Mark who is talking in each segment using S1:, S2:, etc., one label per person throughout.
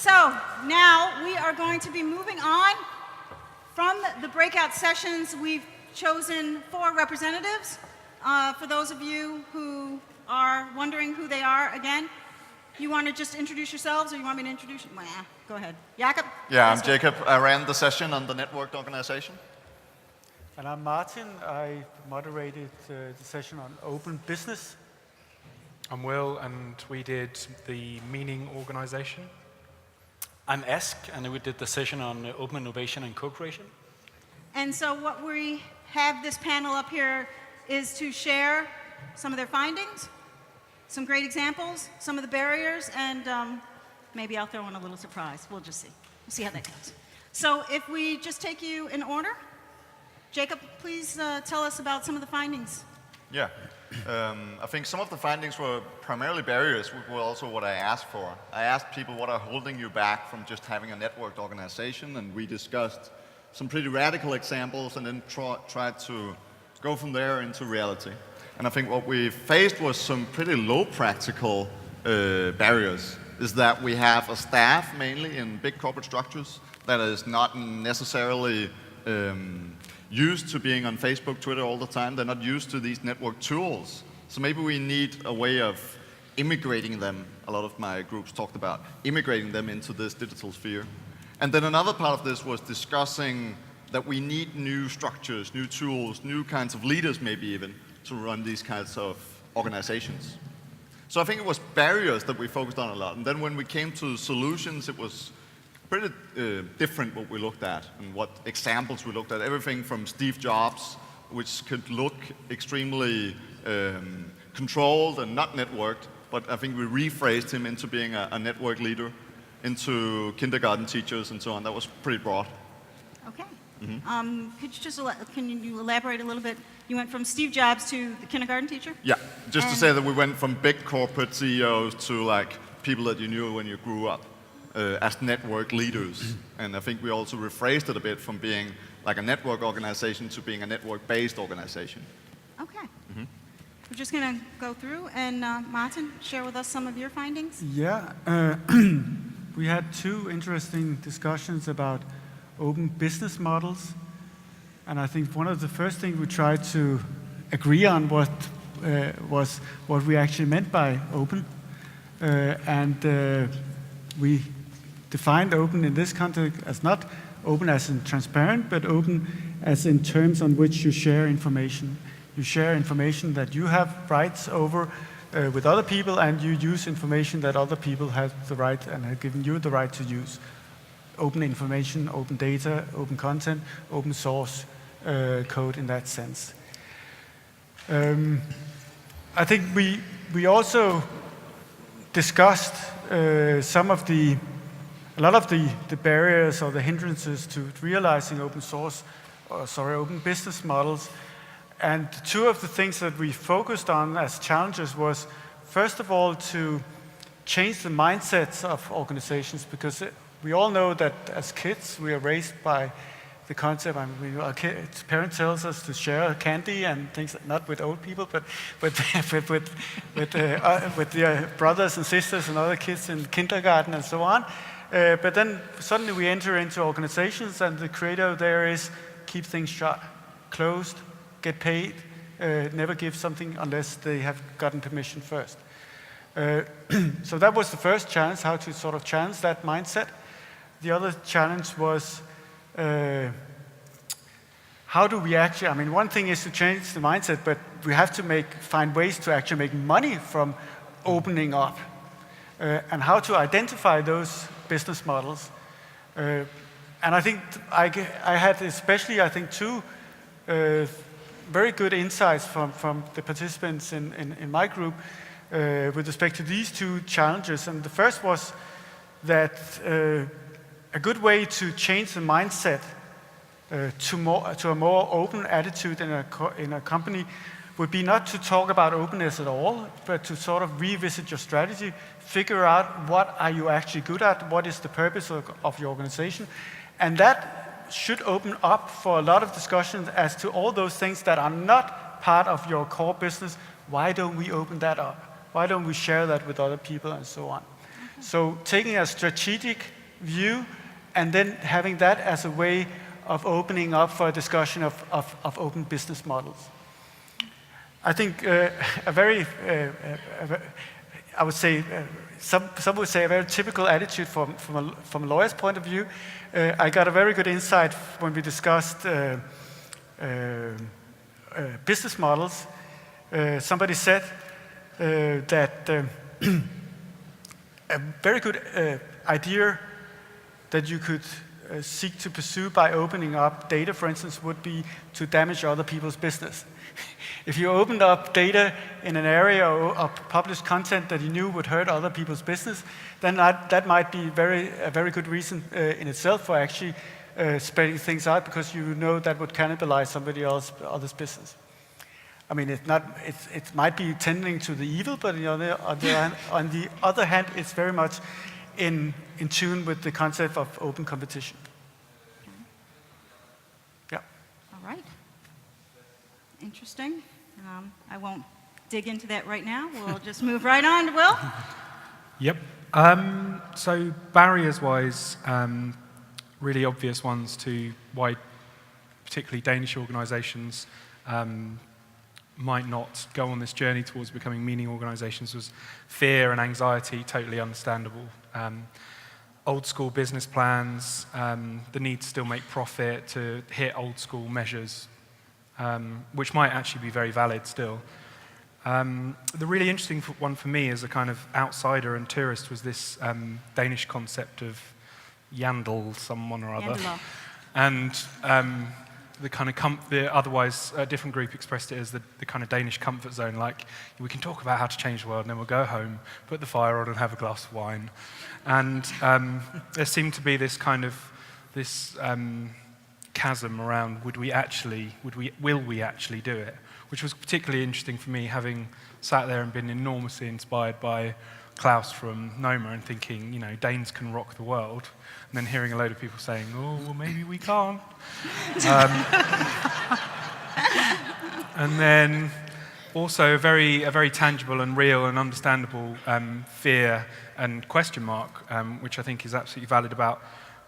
S1: So now we are going to be moving on from the breakout sessions. We've chosen 4 representatives. For those of you who are wondering who they are, again, you want to just introduce yourselves, or you want me to introduce you? Well, go ahead. Jakob?
S2: Yeah, I'm Jacob. I ran the session on the networked organization.
S3: And I'm Martin. I moderated the session on open business.
S4: I'm Will, and we did the meaning organization.
S5: I'm Ask, and we did the session on open innovation and co-creation.
S1: And so what we have this panel up here is to share some of their findings, some great examples, some of the barriers, and maybe I'll throw in a little surprise. We'll just see. We'll see how that goes. So if we just take you in order, Jacob, please tell us about some of the findings.
S2: Yeah, I think some of the findings were primarily barriers, which were also what I asked for. I asked people what are holding you back from just having a networked organization, and we discussed some pretty radical examples and then tried to go from there into reality. And I think what we faced was some pretty low practical barriers. Is that we have a staff, mainly in big corporate structures, that is not necessarily used to being on Facebook, Twitter all the time. They're not used to these network tools. So maybe we need a way of immigrating them. A lot of my groups talked about immigrating them into this digital sphere. And then another part of this was discussing that we need new structures, new tools, new kinds of leaders maybe even, to run these kinds of organizations. So I think it was barriers that we focused on a lot. And then when we came to solutions, it was pretty different what we looked at and what examples we looked at. Everything from Steve Jobs, which could look extremely controlled and not networked, but I think we rephrased him into being a network leader, into kindergarten teachers and so on. That was pretty broad.
S1: Okay. Mm-hmm. Can you elaborate a little bit? You went from Steve Jobs to the kindergarten teacher?
S2: Yeah, just to say that we went from big corporate CEOs to like people that you knew when you grew up as network leaders. And I think we also rephrased it a bit from being like a network organization to being a network-based organization.
S1: Okay. Mm-hmm. We're just going to go through and Martin, share with us some of your findings.
S3: Yeah, we had 2 interesting discussions about open business models. And I think one of the first things we tried to agree on was what we actually meant by open. We defined open in this context as not open as in transparent, but open as in terms on which you share information. You share information that you have rights over with other people, and you use information that other people have the right and have given you the right to use. Open information, open data, open content, open source code in that sense. I think we also discussed a lot of the barriers or the hindrances to realizing open business models. And 2 of the things that we focused on as challenges was, first of all, to change the mindsets of organizations, because we all know that as kids we are raised by the concept. Our parents tells us to share candy and things, not with old people, but with the brothers and sisters and other kids in kindergarten and so on. But then suddenly we enter into organizations, and the credo there is keep things shut, closed, get paid, never give something unless they have gotten permission first. So that was the first challenge, how to sort of challenge that mindset. The other challenge was how do we actually, one thing is to change the mindset, but we have to find ways to actually make money from opening up, and how to identify those business models. And I think I had especially, 2 very good insights from the participants in my group with respect to these 2 challenges. And the first was that a good way to change the mindset to a more open attitude in a company would be not to talk about openness at all, but to sort of revisit your strategy, figure out what are you actually good at, what is the purpose of your organization, and that should open up for a lot of discussions as to all those things that are not part of your core business. Why don't we open that up? Why don't we share that with other people and so on? So taking a strategic view and then having that as a way of opening up for a discussion of open business models. I think I would say, some would say a very typical attitude from a lawyer's point of view. I got a very good insight when we discussed business models. Somebody said that a very good idea that you could seek to pursue by opening up data, for instance, would be to damage other people's business. If you opened up data in an area of published content that you knew would hurt other people's business, then that might be a very good reason in itself for actually spreading things out, because you know that would cannibalize somebody else's business. I mean, it might be tending to the evil, but on the other hand, it's very much in tune with the concept of open competition. Yeah.
S1: All right. Interesting. I won't dig into that right now. We'll just move right on to Will.
S4: Yep. So barriers-wise, really obvious ones to why particularly Danish organizations might not go on this journey towards becoming meaning organizations was fear and anxiety, totally understandable. Old school business plans, the need to still make profit, to hit old school measures, which might actually be very valid still. The really interesting one for me as a kind of outsider and tourist was this Danish concept of Yandel, someone or other.
S1: Yandler.
S4: And the kind of the otherwise different group expressed it as the kind of Danish comfort zone, like we can talk about how to change the world and then we'll go home, put the fire on and have a glass of wine. And there seemed to be this kind of, chasm around will we actually do it? Which was particularly interesting for me, having sat there and been enormously inspired by Klaus from Noma and thinking, Danes can rock the world, and then hearing a load of people saying, oh, well, maybe we can't. And then also a very tangible and real and understandable fear and question mark, which I think is absolutely valid about,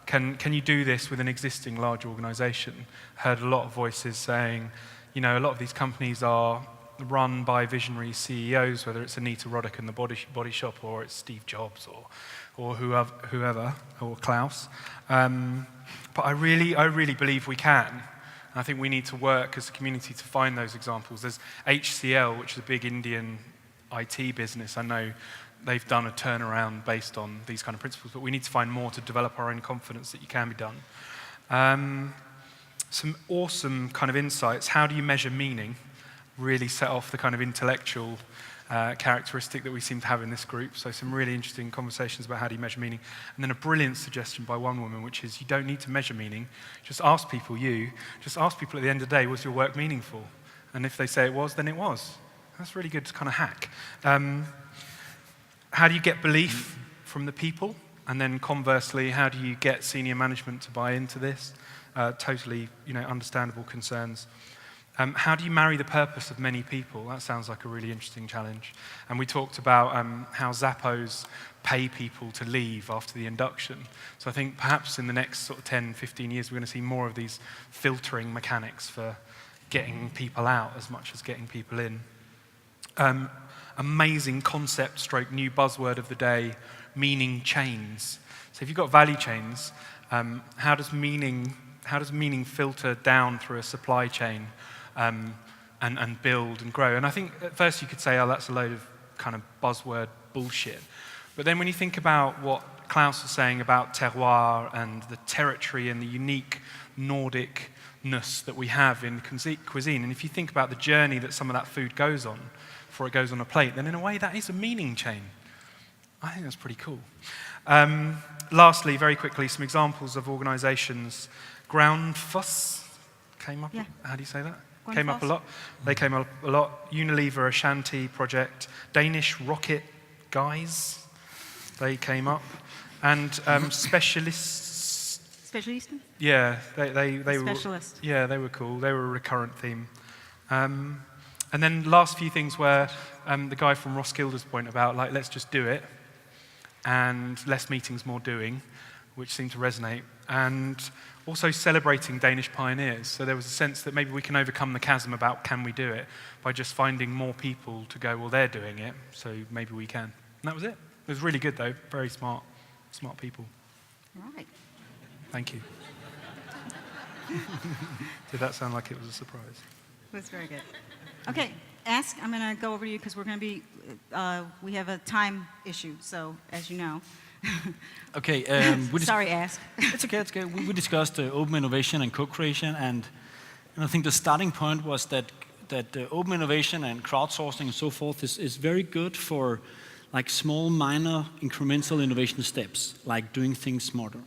S4: can you do this with an existing large organization? Heard a lot of voices saying, a lot of these companies are run by visionary CEOs, whether it's Anita Roddick in the Body Shop, or it's Steve Jobs, or whoever, or Klaus. But I really believe we can. And I think we need to work as a community to find those examples. There's HCL, which is a big Indian IT business. I know they've done a turnaround based on these kind of principles, but we need to find more to develop our own confidence that you can be done. Some awesome kind of insights. How do you measure meaning? Really set off the kind of intellectual characteristic that we seem to have in this group. So some really interesting conversations about how do you measure meaning. And then a brilliant suggestion by one woman, which is you don't need to measure meaning. Just ask people at the end of the day, was your work meaningful? And if they say it was, then it was. That's a really good kind of hack. How do you get belief from the people? And then conversely, how do you get senior management to buy into this? Totally, understandable concerns. How do you marry the purpose of many people? That sounds like a really interesting challenge. And we talked about how Zappos pay people to leave after the induction. So I think perhaps in the next sort of 10, 15 years, we're going to see more of these filtering mechanics for getting people out as much as getting people in. Amazing concept stroke new buzzword of the day, meaning chains. So if you've got value chains, how does meaning filter down through a supply chain and build and grow? And I think at first you could say, oh, that's a load of kind of buzzword bullshit. But then when you think about what Klaus was saying about terroir and the territory and the unique Nordicness that we have in cuisine, and if you think about the journey that some of that food goes on before it goes on a plate, then in a way that is a meaning chain. I think that's pretty cool. Lastly, very quickly, some examples of organizations. Groundfuss came up.
S1: Yeah.
S4: How do you say that?
S1: Groundfuss.
S4: Came up a lot. They came up a lot. Unilever Ashanti project. Danish Rocket Guys. They came up. And specialists.
S1: Specialisten?
S4: Yeah, they were.
S1: Specialist.
S4: Yeah, they were cool. They were a recurrent theme. And then last few things where the guy from Roskilde's point about, let's just do it. and less meetings, more doing, which seemed to resonate, and also celebrating Danish pioneers. So there was a sense that maybe we can overcome the chasm about can we do it by just finding more people to go, well, they're doing it, so maybe we can. And that was it. It was really good, though. Very smart people.
S1: Right.
S4: Thank you. Did that sound like it was a surprise?
S1: It was very good. Okay, Ask, I'm going to go over to you because we're going to be, we have a time issue, so as you know.
S5: Okay.
S1: Sorry, Ask.
S5: It's okay. It's okay. We discussed open innovation and co-creation, and I think the starting point was that open innovation and crowdsourcing and so forth is very good for like small, minor, incremental innovation steps, like doing things smarter.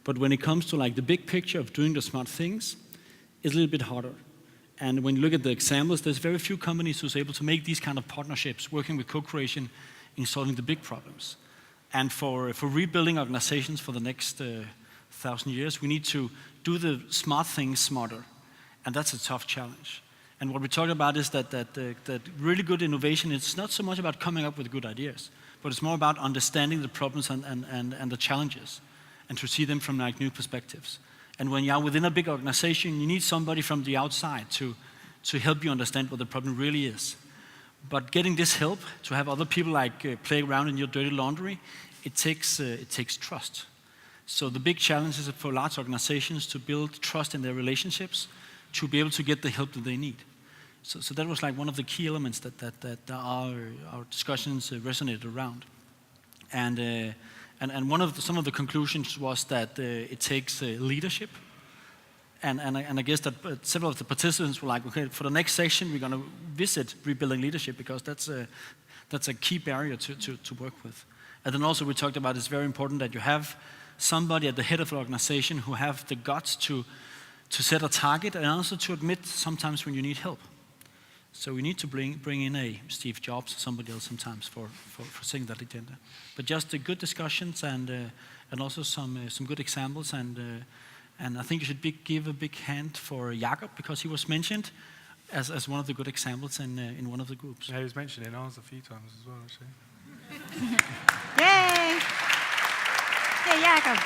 S5: But when it comes to like the big picture of doing the smart things, it's a little bit harder. And when you look at the examples, there's very few companies who's able to make these kind of partnerships, working with co-creation in solving the big problems. And for rebuilding organizations for the next 1,000 years, we need to do the smart things smarter. And that's a tough challenge. And what we talk about is that really good innovation is not so much about coming up with good ideas, but it's more about understanding the problems and the challenges, and to see them from like new perspectives. And when you are within a big organization, you need somebody from the outside to help you understand what the problem really is. But getting this help, to have other people like play around in your dirty laundry, it takes trust. So the big challenge is for large organizations to build trust in their relationships, to be able to get the help that they need. So that was like one of the key elements that our discussions resonated around. And some of the conclusions was that it takes leadership. And I guess that several of the participants were like, okay, for the next session, we're going to visit rebuilding leadership because that's a key barrier to work with. And then also we talked about it's very important that you have somebody at the head of the organization who have the guts to set a target and also to admit sometimes when you need help. So we need to bring in a Steve Jobs or somebody else sometimes for setting that agenda. But just good discussions and also some good examples. And I think you should give a big hand for Agger because he was mentioned as one of the good examples in one of the groups.
S4: Yeah, he was mentioned in ours a few times as well, actually.
S1: Yay! Hey, Agger.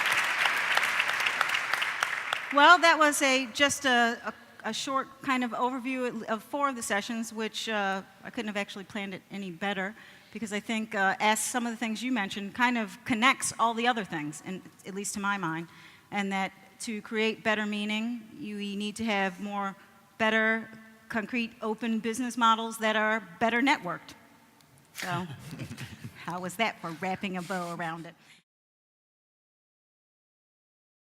S1: Well, that was just a short kind of overview of 4 of the sessions, which I couldn't have actually planned it any better, because I think as some of the things you mentioned kind of connects all the other things, and at least to my mind, and that to create better meaning, you need to have more better, concrete, open business models that are better networked. So how was that for wrapping a bow around it?